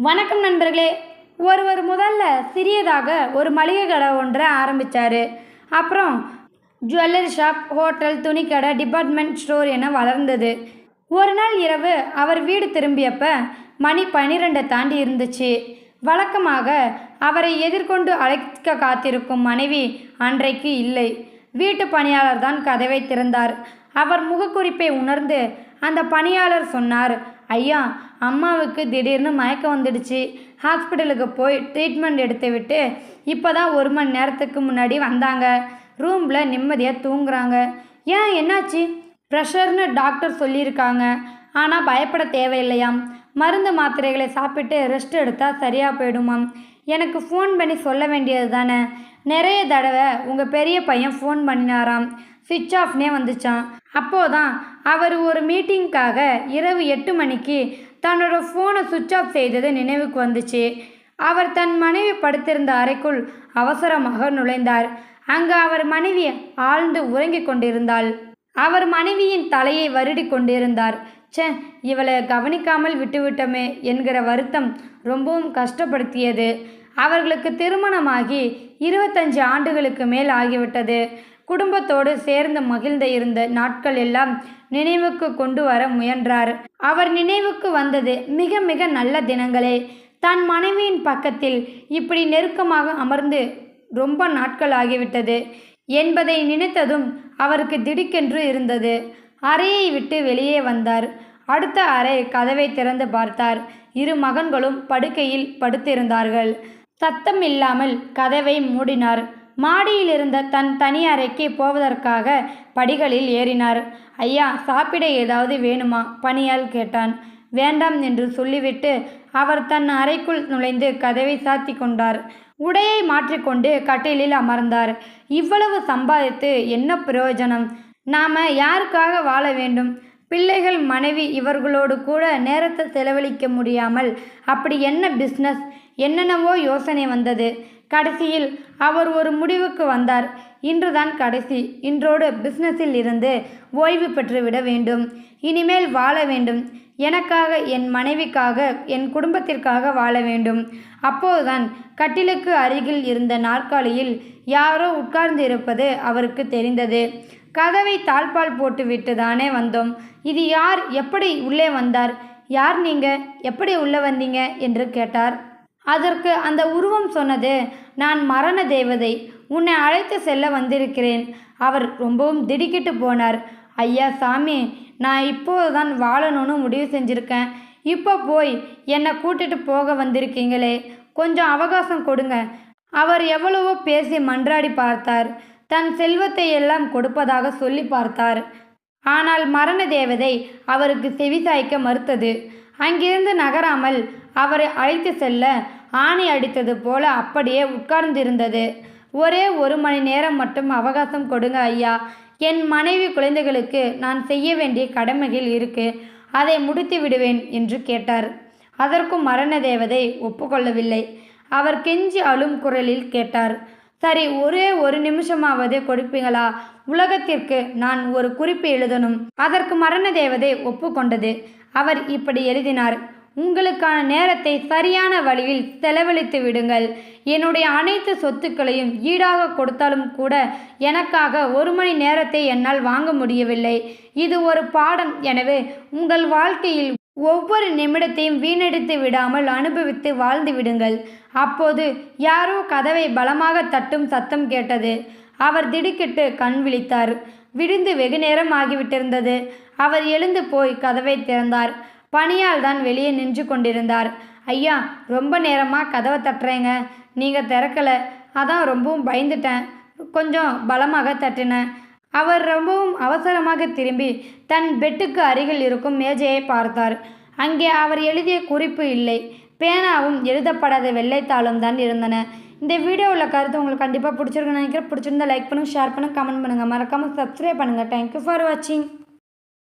வணக்கம் நண்பர்களே. ஒருவர் முதல்ல சிறியதாக ஒரு மளிகை கடை ஒன்றை ஆரம்பித்தார். அப்புறம் ஜுவல்லரி ஷாப், ஹோட்டல், துணிக்கடை, டிபார்ட்மெண்ட் ஸ்டோர் என வளர்ந்தது. ஒரு நாள் இரவு அவர் வீடு திரும்பியப்ப மணி 12 தாண்டி இருந்துச்சு. வழக்கமாக அவரை எதிர்கொண்டு அழைக்க காத்திருக்கும் மனைவி அன்றைக்கு இல்லை. வீட்டு பணியாளர் தான் கதவை திறந்தார். அவர் முகக்குறிப்பை உணர்ந்து அந்த பணியாளர் சொன்னார், ஐயா, அம்மாவுக்கு திடீர்னு மயக்கம் வந்துடுச்சு. ஹாஸ்பிட்டலுக்கு போய் ட்ரீட்மெண்ட் எடுத்துவிட்டு இப்போ தான் 1 மணி நேரத்துக்கு முன்னாடி வந்தாங்க. ரூமில் நிம்மதியாக தூங்குறாங்க. ஏன், என்னாச்சு? ப்ரெஷர்னு டாக்டர் சொல்லியிருக்காங்க. ஆனால் பயப்பட தேவையில்லையாம். மருந்து மாத்திரைகளை சாப்பிட்டு ரெஸ்ட் எடுத்தால் சரியாக போயிடுமாம். எனக்கு ஃபோன் பண்ணி சொல்ல வேண்டியது தானே. நிறைய தடவை உங்கள் பெரிய பையன் ஃபோன் பண்ணினாராம். சுவிட்ச் ஆஃப்னே வந்துச்சான். அப்போதான் அவர் ஒரு மீட்டிங்காக இரவு 8 மணிக்கு தன்னோட ஃபோனை சுவிட்ச் ஆஃப் செய்தது நினைவுக்கு வந்துச்சு. அவர் தன் மனைவி படுத்திருந்த அறைக்குள் அவசரமாக நுழைந்தார். அங்கு அவர் மனைவி ஆழ்ந்து உறங்கிக் கொண்டிருந்தாள். அவர் மனைவியின் தலையை வருடி கொண்டிருந்தார். இவளை கவனிக்காமல் விட்டுவிட்டோமே என்கிற வருத்தம் ரொம்பவும் கஷ்டப்படுத்தியது. அவர்களுக்கு திருமணமாகி 25 ஆண்டுகளுக்கு மேல் ஆகிவிட்டது. குடும்பத்தோடு சேர்ந்து மகிழ்ந்த இருந்த நாட்கள் எல்லாம் நினைவுக்கு கொண்டு வர முயன்றார். அவர் நினைவுக்கு வந்தது மிக மிக நல்ல தினங்களே. தன் மனைவியின் பக்கத்தில் இப்படி நெருக்கமாக அமர்ந்து ரொம்ப நாட்கள் ஆகிவிட்டது என்பதை நினைத்ததும் அவருக்கு திடுக்கென்று இருந்தது. அறையை விட்டு வெளியே வந்தார். அடுத்த அறை கதவை திறந்து பார்த்தார். 2 மகன்களும் படுக்கையில் படுத்திருந்தார்கள். சத்தம் இல்லாமல் கதவை மூடினார். மாடியில் இருந்த தன் தனி அறைக்கு போவதற்காக படிகளில் ஏறினார். ஐயா, சாப்பிட ஏதாவது வேணுமா? பணியாள் கேட்டான். வேண்டாம் என்று சொல்லிவிட்டு அவர் தன் அறைக்குள் நுழைந்து கதவை சாத்தி கொண்டார். உடையை மாற்றிக்கொண்டு கட்டிலில் அமர்ந்தார். இவ்வளவு சம்பாதித்து என்ன பிரயோஜனம்? நாம யாருக்காக வாழ வேண்டும்? பிள்ளைகள், மனைவி இவர்களோடு கூட நேரத்தை செலவழிக்க முடியாமல் அப்படி என்ன பிஸ்னஸ்? என்னென்னவோ யோசனை வந்தது. கடைசியில் அவர் ஒரு முடிவுக்கு வந்தார். இன்றுதான் கடைசி. இன்றோடு பிஸ்னஸில் இருந்து ஓய்வு பெற்றுவிட வேண்டும். இனிமேல் வாழ வேண்டும். எனக்காக, என் மனைவிக்காக, என் குடும்பத்திற்காக வாழ வேண்டும். அப்போதுதான் கட்டிலுக்கு அருகில் இருந்த நாற்காலியில் யாரோ உட்கார்ந்து இருப்பது அவருக்கு தெரிந்தது. கதவை தாழ்பால் போட்டுவிட்டு தானே வந்தோம். இது யார்? எப்படி உள்ளே வந்தார்? யார் நீங்க? எப்படி உள்ளே வந்தீங்க என்று கேட்டார். அதற்கு அந்த உருவம் சொன்னது, நான் மரண தேவதை, உன்னை அழைத்து செல்ல வந்திருக்கிறேன். அவர் ரொம்பவும் திடுக்கிட்டு போனார். ஐயா சாமி, நான் இப்போது தான் வாழணும்னு முடிவு செஞ்சுருக்கேன். இப்போ போய் என்னை கூட்டிட்டு போக வந்திருக்கீங்களே, கொஞ்சம் அவகாசம் கொடுங்க. அவர் எவ்வளவோ பேசி மன்றாடி பார்த்தார். தன் செல்வத்தை எல்லாம் கொடுப்பதாக சொல்லி பார்த்தார். ஆனால் மரண தேவதை அவருக்கு செவிசாய்க்க மறுத்தது. அங்கிருந்து நகராமல் அவரை அழைத்து செல்ல ஆணி அடித்தது போல அப்படியே உட்கார்ந்திருந்தது. ஒரே 1 மணி நேரம் மட்டும் அவகாசம் கொடுங்க ஐயா. என் மனைவி, குழந்தைகளுக்கு நான் செய்ய வேண்டிய கடமைகள் இருக்கு. அதை முடித்து விடுவேன் என்று கேட்டார். அதற்கும் மரண தேவதை ஒப்புக்கொள்ளவில்லை. அவர் கெஞ்சி அழும் குரலில் கேட்டார், சரி, ஒரே 1 நிமிஷமாவது கொடுப்பீங்களா? உலகத்திற்கு நான் ஒரு குறிப்பு எழுதணும். அதற்கு மரண தேவதை ஒப்புக்கொண்டது. அவர் இப்படி எழுதினார், உங்களுக்கான நேரத்தை சரியான வழியில் செலவழித்து விடுங்கள். என்னுடைய அனைத்து சொத்துக்களையும் ஈடாக கொடுத்தாலும் கூட எனக்காக 1 மணி நேரத்தை என்னால் வாங்க முடியவில்லை. இது ஒரு பாடம். எனவே உங்கள் வாழ்க்கையில் ஒவ்வொரு நிமிடத்தையும் வீணடித்து விடாமல் அனுபவித்து வாழ்ந்து விடுங்கள். அப்போது யாரோ கதவை பலமாக தட்டும் சத்தம் கேட்டது. அவர் திடுக்கிட்டு கண் விழித்தார். விடிந்து வெகு நேரம் ஆகிவிட்டிருந்தது. அவர் எழுந்து போய் கதவை திறந்தார். பணியால் தான் வெளியே நின்று கொண்டிருந்தார். ஐயா, ரொம்ப நேரமாக கதவை தட்டுறேங்க, நீங்கள் திறக்கலை. அதான் ரொம்பவும் பயந்துட்டேன். கொஞ்சம் பலமாக தட்டினேன். அவர் ரொம்பவும் அவசரமாக திரும்பி தன் பெட்டுக்கு அருகில் இருக்கும் மேஜையை பார்த்தார். அங்கே அவர் எழுதிய குறிப்பு இல்லை. பேனாவும் எழுதப்படாத வெள்ளைத்தாளும் தான் இருந்தன. இந்த வீடியோவில் கருத்து உங்களுக்கு கண்டிப்பாக பிடிச்சிருக்குன்னு நினைக்கிறேன். பிடிச்சிருந்தா லைக் பண்ணுங்கள், ஷேர் பண்ணுங்கள், கமெண்ட் பண்ணுங்கள், மறக்காமல் சப்ஸ்கிரைப் பண்ணுங்கள். தேங்க்யூ ஃபார் வாட்சிங்.